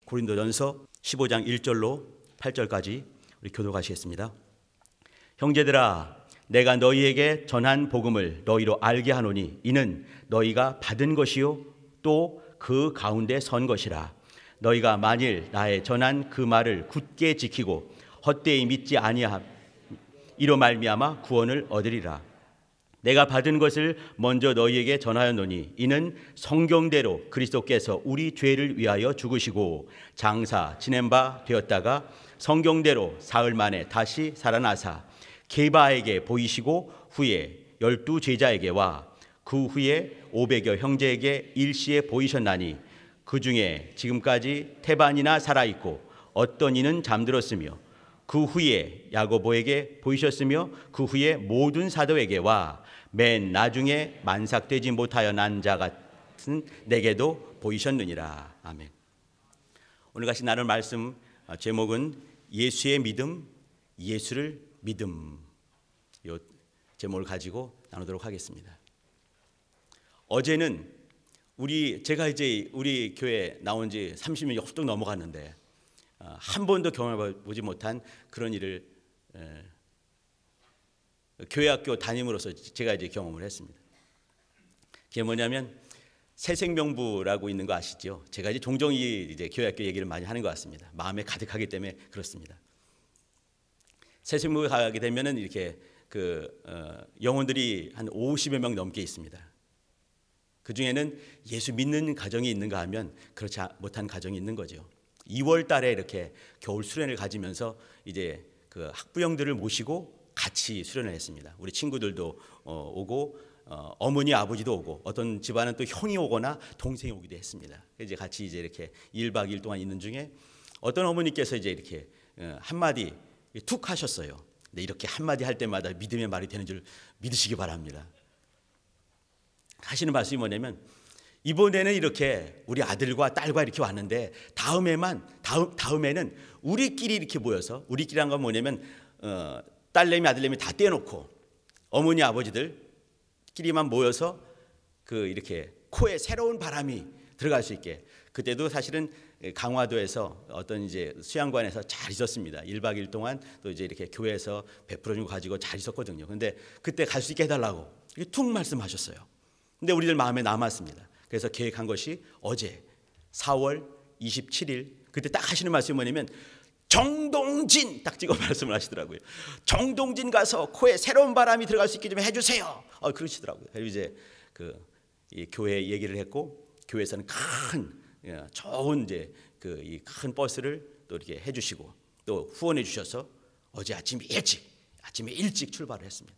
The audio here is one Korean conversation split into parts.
고린도전서 15장 1절로 8절까지 우리 교독하시겠습니다. 형제들아, 내가 너희에게 전한 복음을 너희로 알게 하노니 이는 너희가 받은 것이요 또 그 가운데 선 것이라. 너희가 만일 나의 전한 그 말을 굳게 지키고 헛되이 믿지 아니함 이로 말미암아 구원을 얻으리라. 내가 받은 것을 먼저 너희에게 전하였노니 이는 성경대로 그리스도께서 우리 죄를 위하여 죽으시고 장사 지낸 바 되었다가 성경대로 사흘 만에 다시 살아나사 게바에게 보이시고 후에 12 제자에게와 그 후에 500여 형제에게 일시에 보이셨나니 그 중에 지금까지 태반이나 살아있고 어떤 이는 잠들었으며 그 후에 야고보에게 보이셨으며 그 후에 모든 사도에게와 맨 나중에 만삭되지 못하여 난 자 같은 내게도 보이셨느니라. 아멘. 오늘 같이 나눌 말씀 제목은 예수의 믿음, 예수를 믿음. 이 제목을 가지고 나누도록 하겠습니다. 어제는 제가 이제 우리 교회 나온 지 30년이 훌쩍 넘어갔는데 한 번도 경험해 보지 못한 그런 일을 교회학교 다님으로서 제가 이제 경험을 했습니다. 그게 뭐냐면 새생명부라고 있는 거 아시죠? 제가 이제 종종 이제 교회학교 얘기를 많이 하는 것 같습니다. 마음에 가득하기 때문에 그렇습니다. 새생명부에 가게 되면은 이렇게 영혼들이 한 50여 명 넘게 있습니다. 그 중에는 예수 믿는 가정이 있는가 하면 그렇지 못한 가정이 있는 거죠. 2월 달에 이렇게 겨울 수련을 가지면서 이제 그 학부형들을 모시고 같이 수련을 했습니다. 우리 친구들도 오고 어머니 아버지도 오고 어떤 집안은 또 형이 오거나 동생이 오기도 했습니다. 이제 같이 이제 이렇게 1박 2일 동안 있는 중에 어떤 어머니께서 이제 이렇게 한마디 툭 하셨어요. 근데 이렇게 한마디 할 때마다 믿음의 말이 되는 줄 믿으시기 바랍니다. 하시는 말씀이 뭐냐면 이번에는 이렇게 우리 아들과 딸과 이렇게 왔는데 다음에는 우리끼리 이렇게 모여서 우리끼리란 건 뭐냐면 딸내미 아들내미 다 떼어놓고 어머니 아버지들끼리만 모여서 이렇게 코에 새로운 바람이 들어갈 수 있게. 그때도 사실은 강화도에서 어떤 이제 수양관에서 잘 있었습니다. 1박 2일 동안 또 이제 이렇게 교회에서 베풀어주고 가지고 잘 있었거든요. 근데 그때 갈 수 있게 해달라고 이렇게 툭 말씀하셨어요. 근데 우리들 마음에 남았습니다. 그래서 계획한 것이 어제 4월 27일 그때 딱 하시는 말씀이 뭐냐면 정동진 딱 찍어 말씀을 하시더라고요. 정동진 가서 코에 새로운 바람이 들어갈 수 있게 좀 해주세요. 그러시더라고요. 그리고 이제 이 교회 얘기를 했고 교회에서는 좋은 이제 이 큰 버스를 또 이렇게 해주시고 또 후원해 주셔서 어제 아침에 일찍 출발을 했습니다.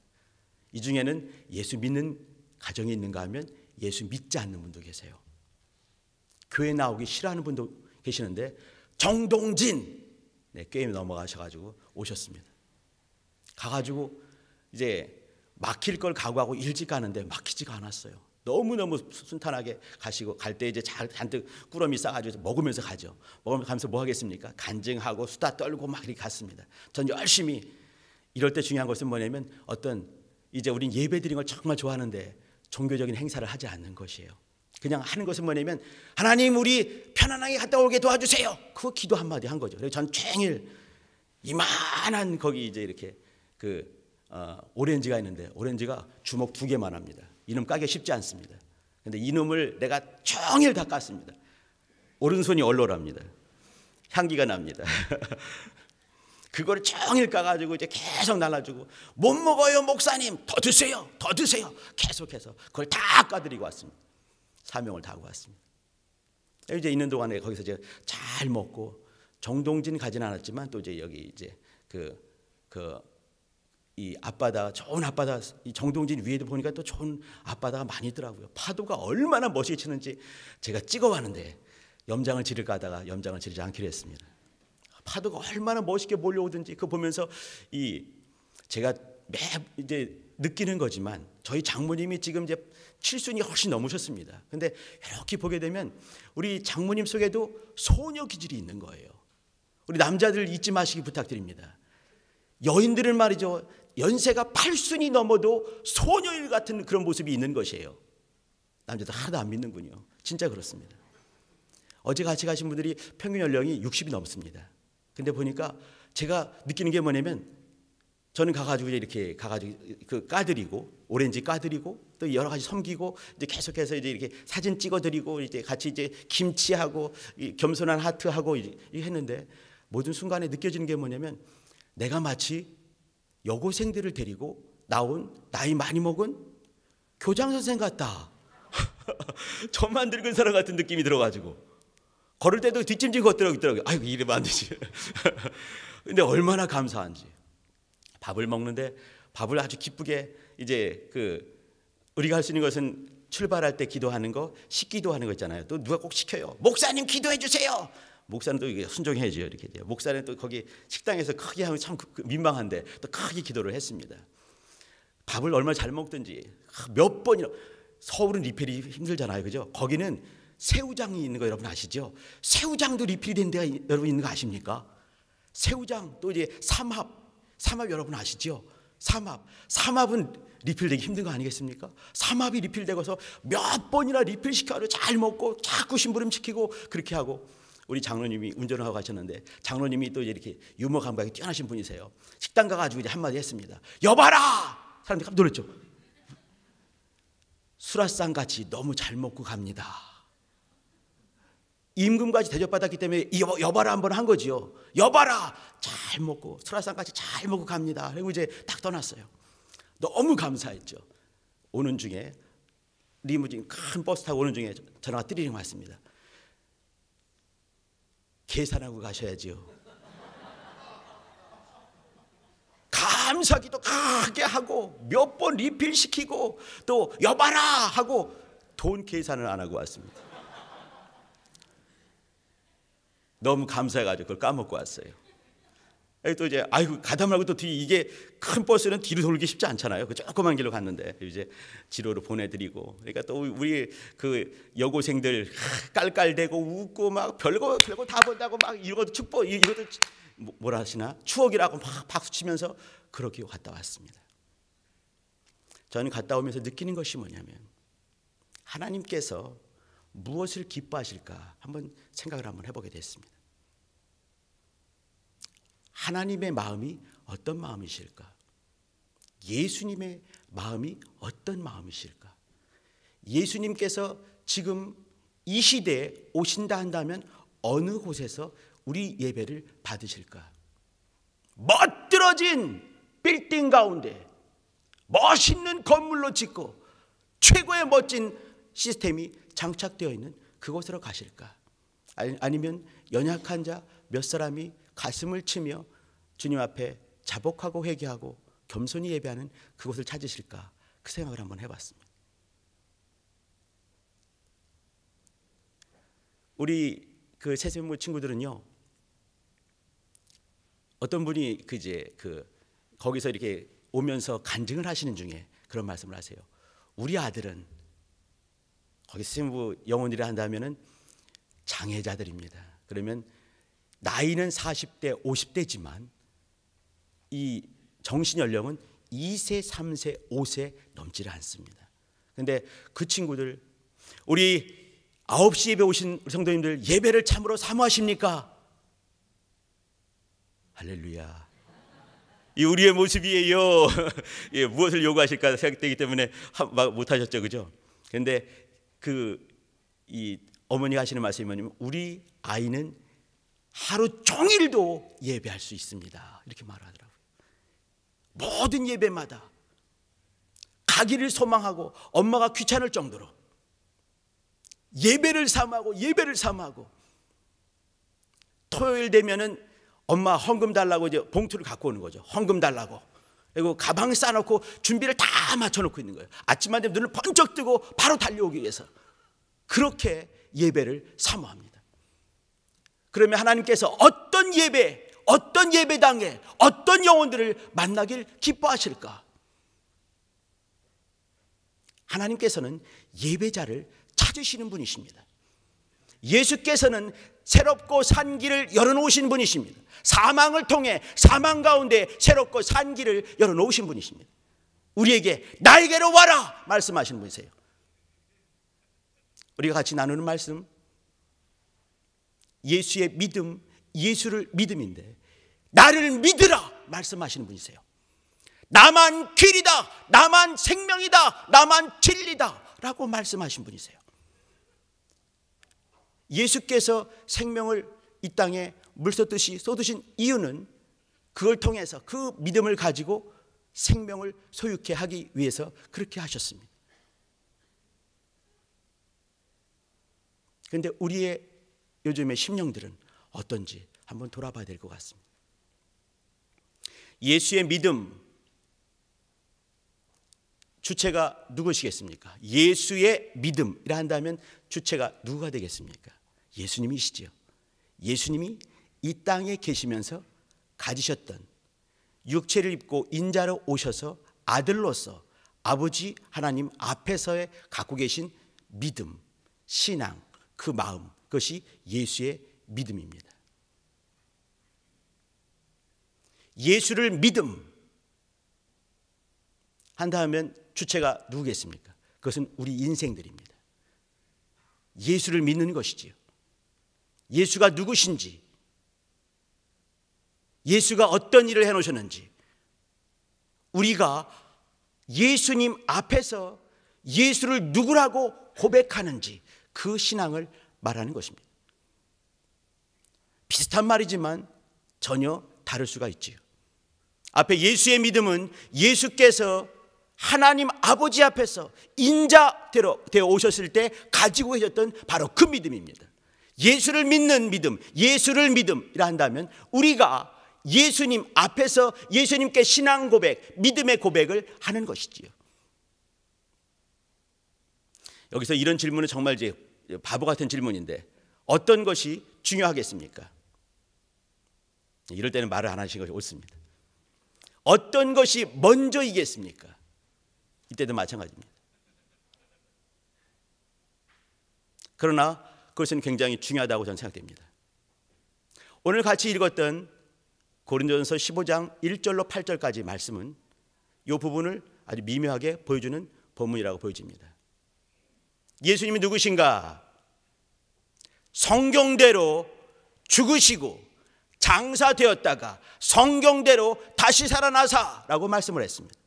이 중에는 예수 믿는 가정이 있는가 하면 예수 믿지 않는 분도 계세요. 교회 나오기 싫어하는 분도 계시는데 정동진 게임 넘어가셔가지고 오셨습니다. 가가지고 이제 막힐 걸 각오하고 일찍 가는데 막히지가 않았어요. 너무너무 순탄하게 가시고 갈 때 이제 잔뜩 꾸러미 싸가지고 먹으면서 가죠. 가면서 뭐 하겠습니까? 간증하고 수다 떨고 막 이렇게 갔습니다. 전 열심히 이럴 때 중요한 것은 뭐냐면 이제 우린 예배 드리는 걸 정말 좋아하는데 종교적인 행사를 하지 않는 것이에요. 그냥 하는 것은 뭐냐면 하나님 우리 편안하게 갔다 오게 도와주세요. 그 기도 한마디 한 거죠. 그래서 전 종일 이만한 거기 이제 이렇게 오렌지가 있는데 오렌지가 주먹 2개만 합니다. 이놈 까기 쉽지 않습니다. 근데 이놈을 내가 종일 다 깠습니다. 오른손이 얼얼합니다. 향기가 납니다. 그거를 종일 까가지고 이제 계속 날라주고 못 먹어요 목사님 더 드세요 계속해서 그걸 다 까드리고 왔습니다. 사명을 다하고 왔습니다. 이제 있는 동안에 거기서 제가 잘 먹고 정동진 가진 않았지만 또 이제 여기 이제 이 앞바다 좋은 앞바다 이 정동진 위에도 보니까 또 좋은 앞바다가 많이 있더라고요. 파도가 얼마나 멋있게 치는지 제가 찍어왔는데 염장을 지를까 하다가 염장을 지르지 않기로 했습니다. 파도가 얼마나 멋있게 몰려오든지 그거 보면서 제가 이제 느끼는 거지만 저희 장모님이 지금 이제 7순이 훨씬 넘으셨습니다. 근데 이렇게 보게 되면 우리 장모님 속에도 소녀 기질이 있는 거예요. 우리 남자들 잊지 마시기 부탁드립니다. 여인들은 말이죠. 연세가 8순이 넘어도 소녀일 같은 그런 모습이 있는 것이에요. 남자들 하나도 안 믿는군요. 진짜 그렇습니다. 어제 같이 가신 분들이 평균 연령이 60이 넘습니다. 근데 보니까 제가 느끼는 게 뭐냐면 저는 가가지고 이렇게 그 까드리고 오렌지 까드리고 또 여러 가지 섬기고 이제 계속해서 이제 이렇게 사진 찍어드리고 이제 같이 이제 김치하고 겸손한 하트하고 이렇게 했는데 모든 순간에 느껴지는 게 뭐냐면 내가 마치 여고생들을 데리고 나온 나이 많이 먹은 교장 선생 같다. 저만 늙은 사람 같은 느낌이 들어가지고 걸을 때도 뒷짐지고 걷더라고요. 아이고 이러면 안 되지. 근데 얼마나 감사한지. 밥을 먹는데 밥을 아주 기쁘게 이제 우리가 할 수 있는 것은 출발할 때 기도하는 거, 식기도하는 거 있잖아요. 또 누가 꼭 시켜요. 목사님 기도해 주세요. 목사는 또 이게 순종해줘요. 이렇게 돼요. 목사는 또 거기 식당에서 크게 하면 참 민망한데 또 크게 기도를 했습니다. 밥을 얼마나 잘 먹든지 몇 번이나 서울은 리필이 힘들잖아요, 그죠? 거기는 새우장이 있는 거 여러분 아시죠? 새우장도 리필이 된 데가 여러분 있는 거 아십니까? 새우장 또 이제 삼합 여러분 아시죠? 삼합은 리필되기 힘든 거 아니겠습니까? 삼합이 리필되고서 몇 번이나 리필 시켜서 잘 먹고 자꾸 심부름 시키고 그렇게 하고 우리 장로님이 운전을 하고 가셨는데 장로님이 또 이렇게 유머 감각이 뛰어나신 분이세요. 식당 가가지고 이제 한마디 했습니다. 여봐라! 사람들이 깜짝 놀랐죠. 수라상 같이 너무 잘 먹고 갑니다. 임금까지 대접받았기 때문에 여봐라 한번 한 거지요. 여봐라 잘 먹고 수라상 같이 잘 먹고 갑니다. 그리고 이제 딱 떠났어요. 너무 감사했죠. 오는 중에 리무진 큰 버스 타고 오는 중에 전화가 띠리링 왔습니다. 계산하고 가셔야지요. 감사기도 크게 하고 몇 번 리필 시키고 또 여봐라 하고 돈 계산을 안 하고 왔습니다. 너무 감사해가지고 그걸 까먹고 왔어요. 또 이제 아이고 가다 말고 또 뒤 이게 큰 버스는 뒤로 돌기 쉽지 않잖아요. 그 조그만 길로 갔는데 이제 지로로 보내드리고 그러니까 또 우리 그 여고생들 깔깔대고 웃고 막 별거 다 본다고 막 이것도 축복 이것도 뭐라 하시나 추억이라고 막 박수 치면서 그렇게 갔다 왔습니다. 저는 갔다 오면서 느끼는 것이 뭐냐면 하나님께서 무엇을 기뻐하실까 한번 생각을 한번 해보게 됐습니다. 하나님의 마음이 어떤 마음이실까? 예수님의 마음이 어떤 마음이실까? 예수님께서 지금 이 시대에 오신다 한다면 어느 곳에서 우리 예배를 받으실까? 멋들어진 빌딩 가운데 멋있는 건물로 짓고 최고의 멋진 시스템이 장착되어 있는 그곳으로 가실까? 아니면 연약한 자 몇 사람이 가슴을 치며 주님 앞에 자복하고 회개하고 겸손히 예배하는 그곳을 찾으실까? 그 생각을 한번 해봤습니다. 우리 그 새세모 친구들은요, 어떤 분이 거기서 이렇게 오면서 간증을 하시는 중에 그런 말씀을 하세요. 우리 아들은 거기 새세모 영혼이라 한다면은 장애자들입니다. 그러면 나이는 40대, 50대지만 이 정신 연령은 2세, 3세, 5세 넘지를 않습니다. 그런데 그 친구들 우리 9시 예배 오신 성도님들 예배를 참으로 사모하십니까? 할렐루야. 이 우리의 모습이에요. 예, 무엇을 요구하실까 생각되기 때문에 못하셨죠, 그죠? 그런데 이 어머니가 하시는 말씀이 뭐냐면 우리 아이는 하루 종일도 예배할 수 있습니다. 이렇게 말하더라고요. 모든 예배마다 가기를 소망하고 엄마가 귀찮을 정도로 예배를 삼하고 토요일 되면은 엄마 헌금 달라고 이제 봉투를 갖고 오는 거죠. 헌금 달라고. 그리고 가방 싸놓고 준비를 다 맞춰놓고 있는 거예요. 아침만 되면 눈을 번쩍 뜨고 바로 달려오기 위해서 그렇게 예배를 사모합니다. 그러면 하나님께서 어떤 예배당에 어떤 영혼들을 만나길 기뻐하실까? 하나님께서는 예배자를 찾으시는 분이십니다. 예수께서는 새롭고 산 길을 열어놓으신 분이십니다. 사망을 통해 사망 가운데 새롭고 산 길을 열어놓으신 분이십니다. 우리에게 나에게로 와라 말씀하시는 분이세요. 우리가 같이 나누는 말씀 예수의 믿음, 예수를 믿음인데 나를 믿으라 말씀하시는 분이세요. 나만 길이다, 나만 생명이다, 나만 진리다 라고 말씀하신 분이세요. 예수께서 생명을 이 땅에 물 쏟듯이 쏟으신 이유는 그걸 통해서 그 믿음을 가지고 생명을 소유케 하기 위해서 그렇게 하셨습니다. 그런데 우리의 요즘의 심령들은 어떤지 한번 돌아봐야 될 것 같습니다. 예수의 믿음 주체가 누구시겠습니까? 예수의 믿음이라 한다면 주체가 누구가 되겠습니까? 예수님이시지요. 예수님이 이 땅에 계시면서 가지셨던 육체를 입고 인자로 오셔서 아들로서 아버지 하나님 앞에서의 갖고 계신 믿음, 신앙, 그 마음, 그것이 예수의 믿음입니다. 예수를 믿음 한다면 주체가 누구겠습니까? 그것은 우리 인생들입니다. 예수를 믿는 것이지요. 예수가 누구신지, 예수가 어떤 일을 해놓으셨는지, 우리가 예수님 앞에서 예수를 누구라고 고백하는지 그 신앙을 말하는 것입니다. 비슷한 말이지만 전혀 다를 수가 있지요. 앞에 예수의 믿음은 예수께서 하나님 아버지 앞에서 인자되어 오셨을 때 가지고 계셨던 바로 그 믿음입니다. 예수를 믿는 믿음, 예수를 믿음이라 한다면 우리가 예수님 앞에서 예수님께 신앙 고백, 믿음의 고백을 하는 것이지요. 여기서 이런 질문은 정말 이제 바보 같은 질문인데 어떤 것이 중요하겠습니까? 이럴 때는 말을 안 하시는 것이 옳습니다. 어떤 것이 먼저이겠습니까? 이때도 마찬가지입니다. 그러나 그것은 굉장히 중요하다고 저는 생각됩니다. 오늘 같이 읽었던 고린도전서 15장 1절로 8절까지 말씀은 이 부분을 아주 미묘하게 보여주는 본문이라고 보여집니다. 예수님이 누구신가? 성경대로 죽으시고 장사되었다가 성경대로 다시 살아나사라고 말씀을 했습니다.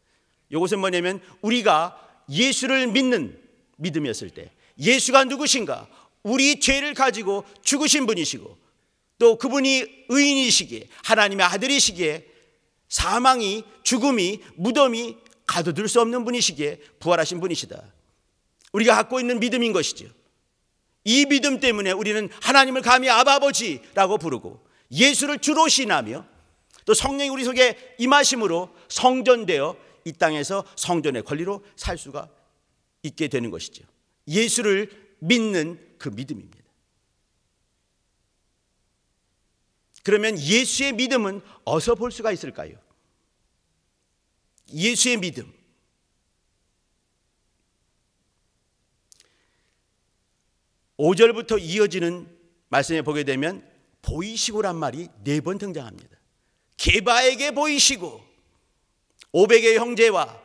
이것은 뭐냐면 우리가 예수를 믿는 믿음이었을 때 예수가 누구신가? 우리 죄를 가지고 죽으신 분이시고 또 그분이 의인이시기에 하나님의 아들이시기에 사망이, 죽음이, 무덤이 가둬둘 수 없는 분이시기에 부활하신 분이시다. 우리가 갖고 있는 믿음인 것이죠. 이 믿음 때문에 우리는 하나님을 감히 아바 아버지라고 부르고 예수를 주로 신하며 또 성령이 우리 속에 임하심으로 성전되어 이 땅에서 성전의 권리로 살 수가 있게 되는 것이죠. 예수를 믿는 그 믿음입니다. 그러면 예수의 믿음은 어디서 볼 수가 있을까요? 예수의 믿음. (5절부터) 이어지는 말씀에 보게 되면 보이시고란 말이 4번 등장합니다. 게바에게 보이시고 500의 형제와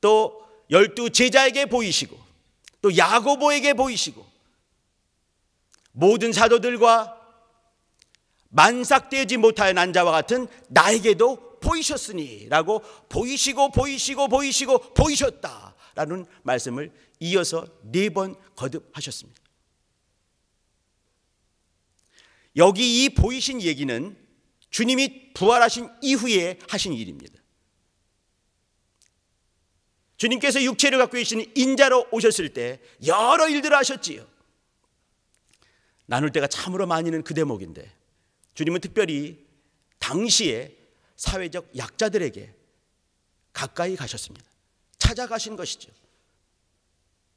또 12 제자에게 보이시고 또 야고보에게 보이시고 모든 사도들과 만삭되지 못하여 난 자와 같은 나에게도 보이셨으니 라고 보이시고 보이셨다라는 말씀을 이어서 4번 거듭하셨습니다. 여기 이 보이신 얘기는 주님이 부활하신 이후에 하신 일입니다. 주님께서 육체를 갖고 계신 인자로 오셨을 때 여러 일들을 하셨지요. 나눌 때가 참으로 많이는 그 대목인데 주님은 특별히 당시에 사회적 약자들에게 가까이 가셨습니다. 찾아가신 것이죠.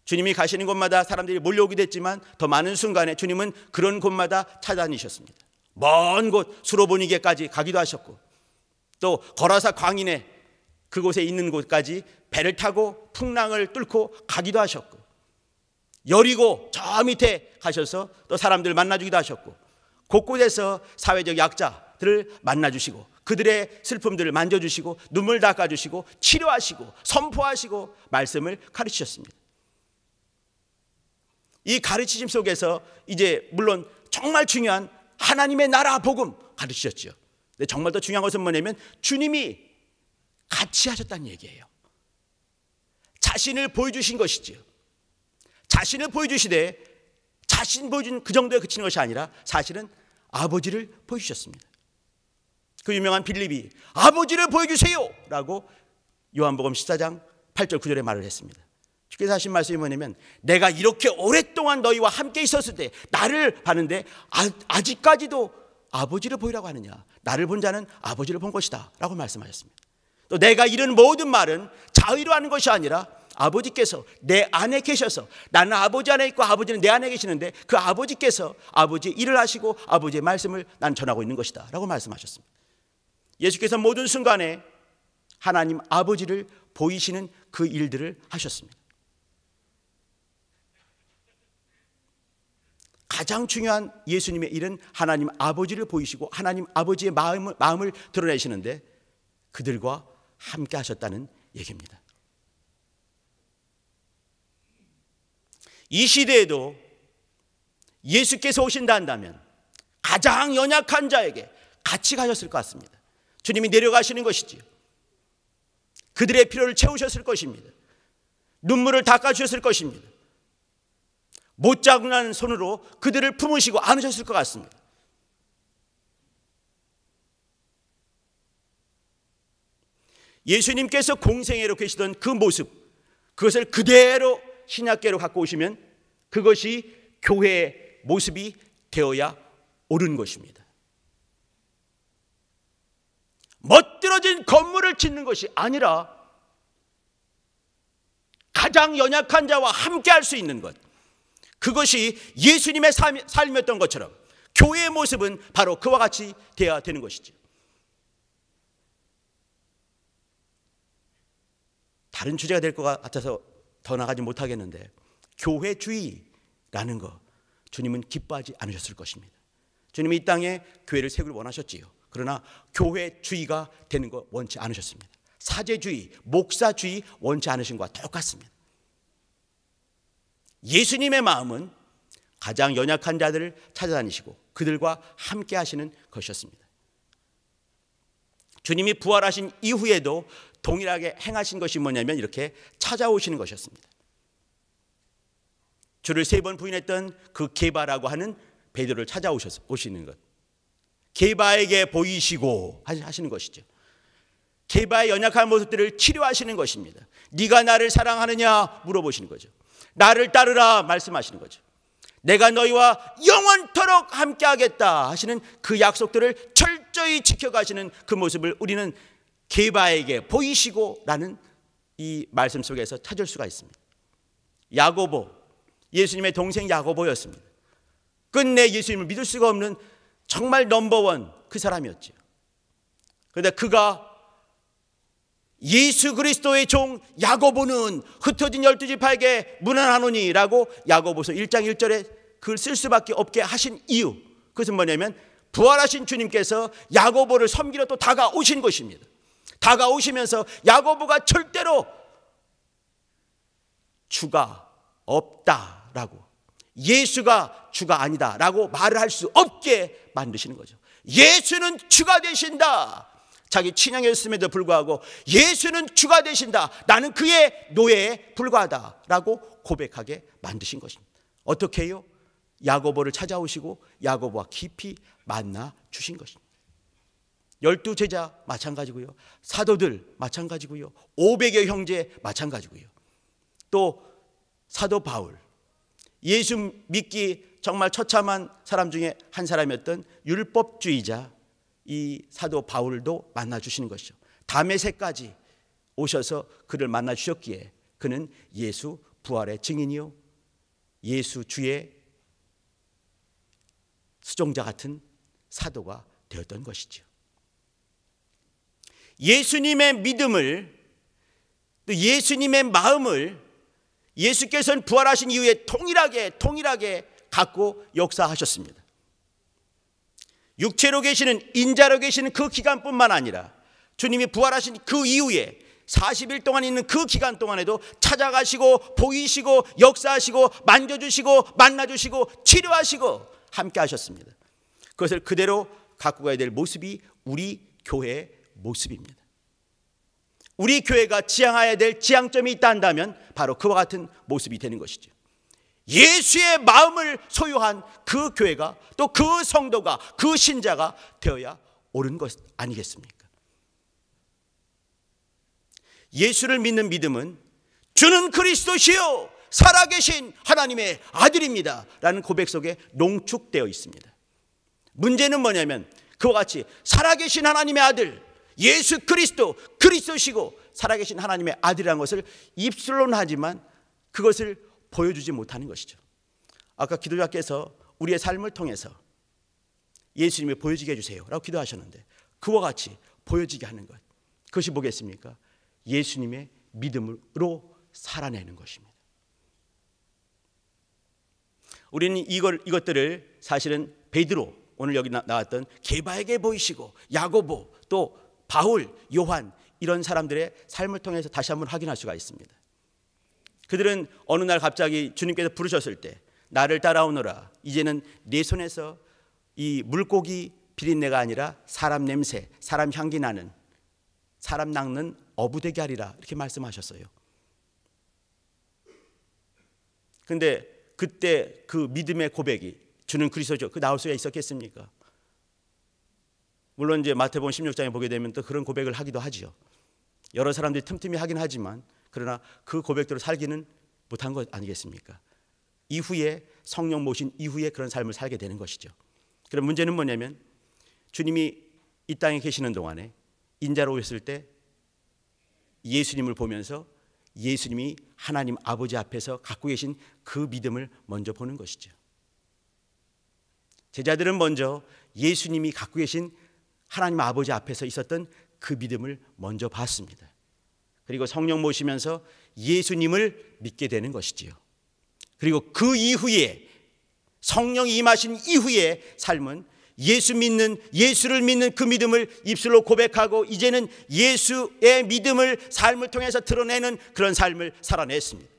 주님이 가시는 곳마다 사람들이 몰려오기도 했지만 더 많은 순간에 주님은 그런 곳마다 찾아다니셨습니다. 먼 곳 수로보니게까지 가기도 하셨고 또 거라사 광인에 그곳에 있는 곳까지 배를 타고 풍랑을 뚫고 가기도 하셨고 여리고 저 밑에 가셔서 또 사람들을 만나주기도 하셨고 곳곳에서 사회적 약자들을 만나주시고 그들의 슬픔들을 만져주시고 눈물 닦아주시고 치료하시고 선포하시고 말씀을 가르치셨습니다. 이 가르치심 속에서 이제 물론 정말 중요한 하나님의 나라 복음 가르치셨죠. 근데 정말 더 중요한 것은 뭐냐면 주님이 같이 하셨다는 얘기예요. 자신을 보여주신 것이지요. 자신을 보여주시되 자신 보여준 그 정도에 그치는 것이 아니라 사실은 아버지를 보여주셨습니다. 그 유명한 빌립이 아버지를 보여주세요 라고 요한복음 14장 8절 9절에 말을 했습니다. 주께서 하신 말씀이 뭐냐면 내가 이렇게 오랫동안 너희와 함께 있었을 때 나를 봤는데 아직까지도 아버지를 보이라고 하느냐. 나를 본 자는 아버지를 본 것이다 라고 말씀하셨습니다. 또 내가 이런 모든 말은 자의로 하는 것이 아니라 아버지께서 내 안에 계셔서 나는 아버지 안에 있고 아버지는 내 안에 계시는데 그 아버지께서 아버지의 일을 하시고 아버지의 말씀을 난 전하고 있는 것이다 라고 말씀하셨습니다. 예수께서 모든 순간에 하나님 아버지를 보이시는 그 일들을 하셨습니다. 가장 중요한 예수님의 일은 하나님 아버지를 보이시고 하나님 아버지의 마음을 드러내시는데 그들과 함께 하셨다는 얘기입니다. 이 시대에도 예수께서 오신다 한다면 가장 연약한 자에게 같이 가셨을 것 같습니다. 주님이 내려가시는 것이지요. 그들의 필요를 채우셨을 것입니다. 눈물을 닦아주셨을 것입니다. 못자국난 손으로 그들을 품으시고 안으셨을 것 같습니다. 예수님께서 공생애로 계시던 그 모습, 그것을 그대로 신약계로 갖고 오시면 그것이 교회의 모습이 되어야 옳은 것입니다. 멋들어진 건물을 짓는 것이 아니라 가장 연약한 자와 함께 할 수 있는 것, 그것이 예수님의 삶이었던 것처럼 교회의 모습은 바로 그와 같이 되어야 되는 것이죠. 다른 주제가 될 것 같아서 더 나가지 못하겠는데 교회주의라는 거 주님은 기뻐하지 않으셨을 것입니다. 주님이 이 땅에 교회를 세우길 원하셨지요. 그러나 교회주의가 되는 거 원치 않으셨습니다. 사제주의, 목사주의 원치 않으신 것과 똑같습니다. 예수님의 마음은 가장 연약한 자들을 찾아다니시고 그들과 함께 하시는 것이었습니다. 주님이 부활하신 이후에도 동일하게 행하신 것이 뭐냐면 이렇게 찾아오시는 것이었습니다. 주를 3번 부인했던 그 게바라고 하는 베드로를 찾아오시는 것, 게바에게 보이시고 하시는 것이죠. 게바의 연약한 모습들을 치료하시는 것입니다. 네가 나를 사랑하느냐 물어보시는 거죠. 나를 따르라 말씀하시는 거죠. 내가 너희와 영원토록 함께하겠다 하시는 그 약속들을 철저히 지켜가시는 그 모습을 우리는 게바에게 보이시고 라는 이 말씀 속에서 찾을 수가 있습니다. 야고보, 예수님의 동생 야고보였습니다. 끝내 예수님을 믿을 수가 없는 정말 넘버원 그 사람이었죠. 그런데 그가 예수 그리스도의 종 야고보는 흩어진 12지파에게 문안하노니 라고 야고보서 1장 1절에 그걸 쓸 수밖에 없게 하신 이유, 그것은 뭐냐면 부활하신 주님께서 야고보를 섬기러 또 다가오신 것입니다. 다가오시면서 야고보가 절대로 주가 없다라고, 예수가 주가 아니다라고 말을 할 수 없게 만드시는 거죠. 예수는 주가 되신다. 자기 친형이었음에도 불구하고 예수는 주가 되신다. 나는 그의 노예에 불과하다라고 고백하게 만드신 것입니다. 어떻게 해요? 야고보를 찾아오시고 야고보와 깊이 만나 주신 것입니다. 12제자 마찬가지고요. 사도들 마찬가지고요. 500여 형제 마찬가지고요. 또 사도 바울, 예수 믿기 정말 처참한 사람 중에 한 사람이었던 율법주의자 이 사도 바울도 만나주시는 것이죠. 다메섹까지 오셔서 그를 만나주셨기에 그는 예수 부활의 증인이요, 예수 주의 수종자 같은 사도가 되었던 것이죠. 예수님의 믿음을, 또 예수님의 마음을 예수께서는 부활하신 이후에 동일하게 갖고 역사하셨습니다. 육체로 계시는, 인자로 계시는 그 기간뿐만 아니라 주님이 부활하신 그 이후에 40일 동안 있는 그 기간 동안에도 찾아가시고 보이시고 역사하시고 만져주시고 만나주시고 치료하시고 함께 하셨습니다. 그것을 그대로 갖고 가야 될 모습이 우리 교회의 모습입니다. 우리 교회가 지향해야 될 지향점이 있다 한다면 바로 그와 같은 모습이 되는 것이죠. 예수의 마음을 소유한 그 교회가, 또 그 성도가, 그 신자가 되어야 옳은 것 아니겠습니까? 예수를 믿는 믿음은 주는 그리스도시요 살아계신 하나님의 아들입니다 라는 고백 속에 농축되어 있습니다. 문제는 뭐냐면 그와 같이 살아계신 하나님의 아들, 예수 그리스도시고 살아계신 하나님의 아들이라는 것을 입술로는 하지만 그것을 보여주지 못하는 것이죠. 아까 기도자께서 우리의 삶을 통해서 예수님을 보여지게 해주세요 라고 기도하셨는데, 그와 같이 보여지게 하는 것, 그것이 뭐겠습니까? 예수님의 믿음으로 살아내는 것입니다. 우리는 이것들을 사실은 베드로, 오늘 여기 나왔던 게바에게 보이시고 야고보, 또 바울, 요한, 이런 사람들의 삶을 통해서 다시 한번 확인할 수가 있습니다. 그들은 어느 날 갑자기 주님께서 부르셨을 때 나를 따라오너라, 이제는 내 손에서 이 물고기 비린내가 아니라 사람 냄새, 사람 향기 나는, 사람 낚는 어부되게 하리라, 이렇게 말씀하셨어요. 그런데 그때 그 믿음의 고백이 주는 그리스도죠, 그 나올 수가 있었겠습니까? 물론 이제 마태복음 16장에 보게 되면 또 그런 고백을 하기도 하지요. 여러 사람들이 틈틈이 하긴 하지만 그러나 그 고백대로 살기는 못한 것 아니겠습니까? 이후에 성령 모신 이후에 그런 삶을 살게 되는 것이죠. 그럼 문제는 뭐냐면 주님이 이 땅에 계시는 동안에 인자로 오셨을 때 예수님을 보면서 예수님이 하나님 아버지 앞에서 갖고 계신 그 믿음을 먼저 보는 것이죠. 제자들은 먼저 예수님이 갖고 계신 하나님 아버지 앞에서 있었던 그 믿음을 먼저 봤습니다. 그리고 성령 모시면서 예수님을 믿게 되는 것이지요. 그리고 그 이후에 성령이 임하신 이후의 삶은 예수를 믿는 그 믿음을 입술로 고백하고 이제는 예수의 믿음을 삶을 통해서 드러내는 그런 삶을 살아냈습니다.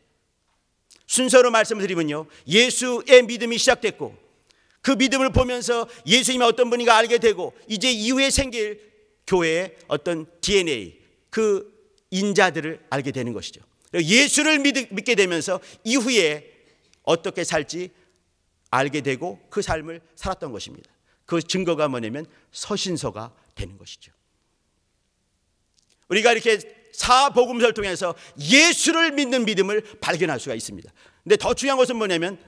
순서로 말씀을 드리면요, 예수의 믿음이 시작됐고 그 믿음을 보면서 예수님이 어떤 분인가 알게 되고 이제 이후에 생길 교회의 어떤 DNA, 그 인자들을 알게 되는 것이죠. 예수를 믿게 되면서 이후에 어떻게 살지 알게 되고 그 삶을 살았던 것입니다. 그 증거가 뭐냐면 서신서가 되는 것이죠. 우리가 이렇게 사복음서를 통해서 예수를 믿는 믿음을 발견할 수가 있습니다. 근데 더 중요한 것은 뭐냐면,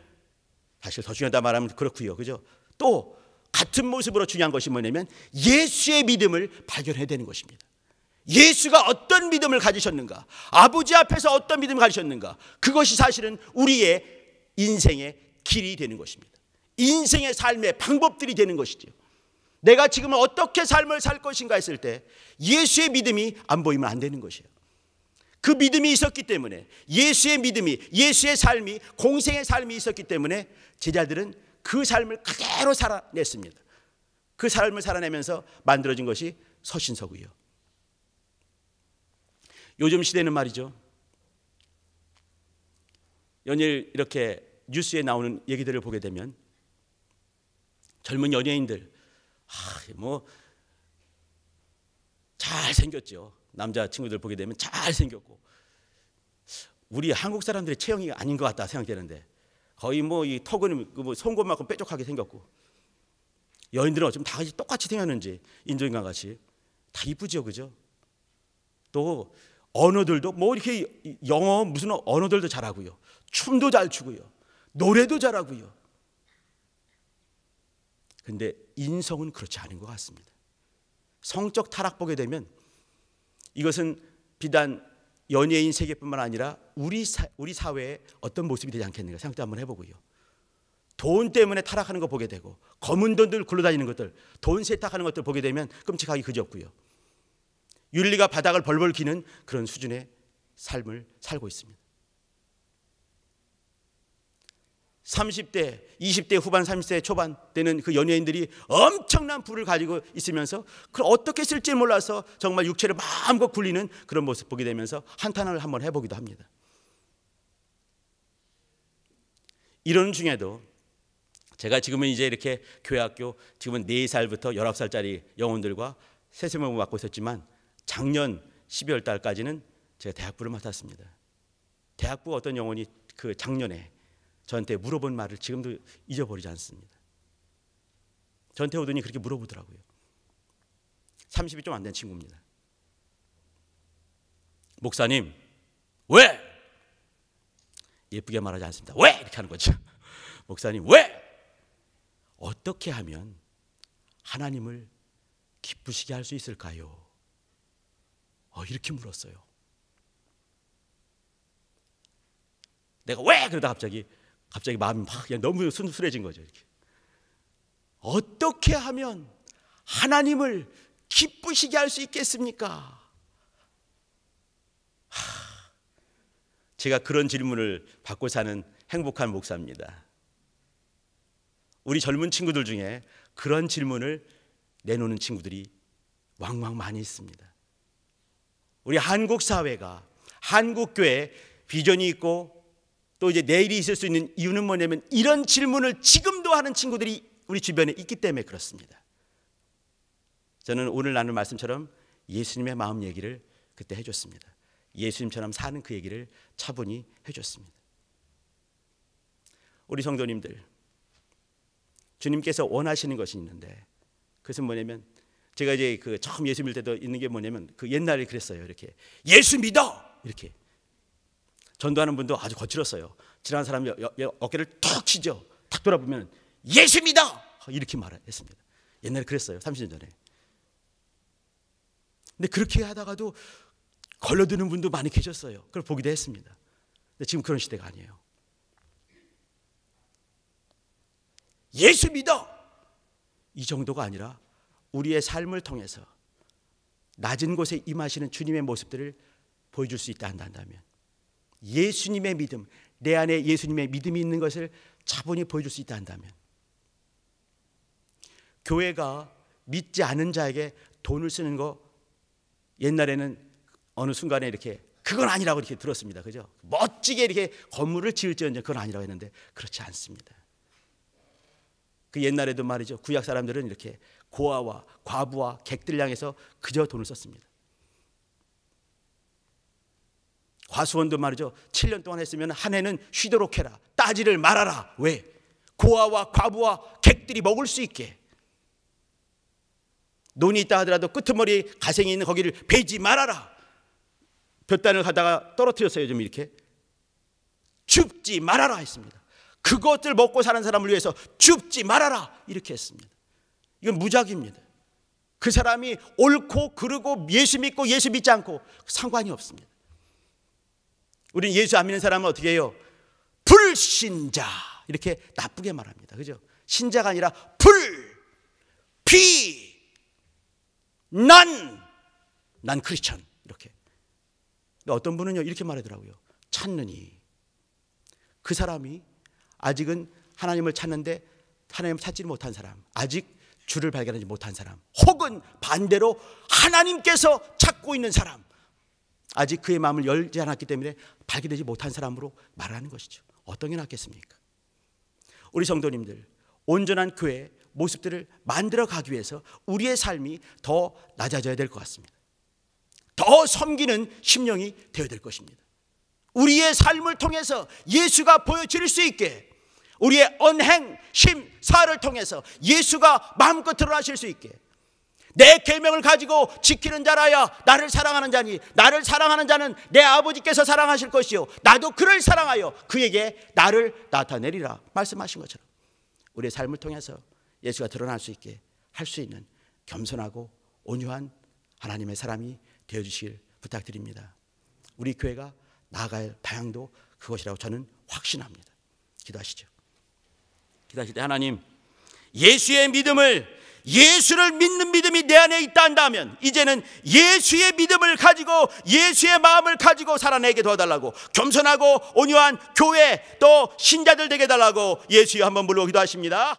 사실 더 중요하다 말하면 그렇고요, 그죠? 또 같은 모습으로 중요한 것이 뭐냐면 예수의 믿음을 발견해야 되는 것입니다. 예수가 어떤 믿음을 가지셨는가, 아버지 앞에서 어떤 믿음을 가지셨는가, 그것이 사실은 우리의 인생의 길이 되는 것입니다. 인생의 삶의 방법들이 되는 것이죠. 내가 지금 어떻게 삶을 살 것인가 했을 때 예수의 믿음이 안 보이면 안 되는 것이에요. 그 믿음이 있었기 때문에, 예수의 믿음이, 예수의 삶이, 공생의 삶이 있었기 때문에 제자들은 그 삶을 그대로 살아냈습니다. 그 삶을 살아내면서 만들어진 것이 서신서고요. 요즘 시대는 말이죠, 연일 이렇게 뉴스에 나오는 얘기들을 보게 되면 젊은 연예인들 잘생겼죠. 남자 친구들 보게 되면 잘생겼고, 우리 한국 사람들의 체형이 아닌 것 같다 생각되는데 거의 이 턱은 송곳만큼 뾰족하게 생겼고, 여인들은 어쩌면 다 똑같이 생겼는지 인조인간 같이 다 이쁘죠, 그죠? 또 언어들도 이렇게 영어 무슨 언어들도 잘하고요, 춤도 잘 추고요, 노래도 잘하고요. 근데 인성은 그렇지 않은 것 같습니다. 성적 타락 보게 되면 이것은 비단 연예인 세계뿐만 아니라 우리 사회의 어떤 모습이 되지 않겠는가 생각도 한번 해보고요. 돈 때문에 타락하는 거 보게 되고, 검은 돈들 굴러다니는 것들, 돈 세탁하는 것들 보게 되면 끔찍하기 그지없고요. 윤리가 바닥을 벌벌 기는 그런 수준의 삶을 살고 있습니다. 30대, 20대 후반, 30대 초반 되는 그 연예인들이 엄청난 부를 가지고 있으면서 그걸 어떻게 쓸지 몰라서 정말 육체를 마음껏 굴리는 그런 모습 보게 되면서 한탄을 한번 해보기도 합니다. 이런 중에도 제가 지금은 이제 이렇게 교회학교 지금은 4살부터 19살짜리 영혼들과 세세명을 맡고 있었지만 작년 12월 달까지는 제가 대학부를 맡았습니다. 대학부 어떤 영혼이 그 작년에 저한테 물어본 말을 지금도 잊어버리지 않습니다. 저한테 오더니 그렇게 물어보더라고요. 30이 좀 안 된 친구입니다. 목사님, 왜? 예쁘게 말하지 않습니다. 왜? 이렇게 하는 거죠. 목사님, 왜? 어떻게 하면 하나님을 기쁘시게 할 수 있을까요? 이렇게 물었어요. 내가 왜? 그러다 갑자기 마음이 막 그냥 너무 순수해진 거죠. 이렇게. 어떻게 하면 하나님을 기쁘시게 할 수 있겠습니까? 제가 그런 질문을 받고 사는 행복한 목사입니다. 우리 젊은 친구들 중에 그런 질문을 내놓는 친구들이 왕왕 많이 있습니다. 우리 한국 사회가, 한국 교회 비전이 있고 또 이제 내일이 있을 수 있는 이유는 뭐냐면 이런 질문을 지금도 하는 친구들이 우리 주변에 있기 때문에 그렇습니다. 저는 오늘 나눌 말씀처럼 예수님의 마음 얘기를 그때 해줬습니다. 예수님처럼 사는 그 얘기를 차분히 해줬습니다. 우리 성도님들, 주님께서 원하시는 것이 있는데 그것은 뭐냐면 제가 이제 그 처음 예수 믿을 때도 있는 게 뭐냐면 그 옛날에 그랬어요. 이렇게 예수 믿어 이렇게 전도하는 분도 아주 거칠었어요. 지나가는 사람이 어깨를 툭 치죠. 탁 돌아보면 예수 믿어 이렇게 말했습니다. 옛날에 그랬어요. 30년 전에. 근데 그렇게 하다가도 걸러드는 분도 많이 계셨어요. 그걸 보기도 했습니다. 근데 지금 그런 시대가 아니에요. 예수 믿어 이 정도가 아니라 우리의 삶을 통해서 낮은 곳에 임하시는 주님의 모습들을 보여줄 수 있다 한다면 예수님의 믿음, 내 안에 예수님의 믿음이 있는 것을 차분히 보여줄 수 있다 한다면 교회가 믿지 않은 자에게 돈을 쓰는 거 옛날에는 어느 순간에 이렇게 그건 아니라고 이렇게 들었습니다. 그죠? 멋지게 이렇게 건물을 지을지언정 그건 아니라고 했는데 그렇지 않습니다. 그 옛날에도 말이죠. 구약 사람들은 이렇게 고아와 과부와 객들 향해서 그저 돈을 썼습니다. 과수원도 말이죠. 7년 동안 했으면 한 해는 쉬도록 해라. 따지를 말아라. 왜? 고아와 과부와 객들이 먹을 수 있게. 논이 있다 하더라도 끄트머리 가생이 있는 거기를 베지 말아라. 볕단을 가다가 떨어뜨렸어요. 좀 이렇게. 줍지 말아라 했습니다. 그것들 먹고 사는 사람을 위해서 줍지 말아라 이렇게 했습니다. 이건 무작위입니다. 그 사람이 옳고 그르고 예수 믿고 예수 믿지 않고 상관이 없습니다. 우리는 예수 안 믿는 사람은 어떻게 해요? 불신자 이렇게 나쁘게 말합니다. 그죠? 신자가 아니라 난 크리스천 이렇게. 근데 어떤 분은요 이렇게 말하더라고요. 찾느니 그 사람이 아직은 하나님을 찾는데 하나님을 찾지 못한 사람, 아직 주를 발견하지 못한 사람, 혹은 반대로 하나님께서 찾고 있는 사람, 아직 그의 마음을 열지 않았기 때문에 발견되지 못한 사람으로 말하는 것이죠. 어떤 게 낫겠습니까? 우리 성도님들, 온전한 교회 모습들을 만들어 가기 위해서 우리의 삶이 더 낮아져야 될 것 같습니다. 더 섬기는 심령이 되어야 될 것입니다. 우리의 삶을 통해서 예수가 보여질 수 있게, 우리의 언행, 심사를 통해서 예수가 마음껏 드러나실 수 있게, 내 계명을 가지고 지키는 자라야 나를 사랑하는 자니 나를 사랑하는 자는 내 아버지께서 사랑하실 것이요 나도 그를 사랑하여 그에게 나를 나타내리라 말씀하신 것처럼 우리의 삶을 통해서 예수가 드러날 수 있게 할 수 있는 겸손하고 온유한 하나님의 사람이 되어주시길 부탁드립니다. 우리 교회가 나아갈 방향도 그것이라고 저는 확신합니다. 기도하시죠. 기도하실 때 하나님, 예수의 믿음을, 예수를 믿는 믿음이 내 안에 있다 한다면 이제는 예수의 믿음을 가지고 예수의 마음을 가지고 살아내게 도와달라고, 겸손하고 온유한 교회 또 신자들 되게 해달라고 예수여 한번 불러 기도하십니다.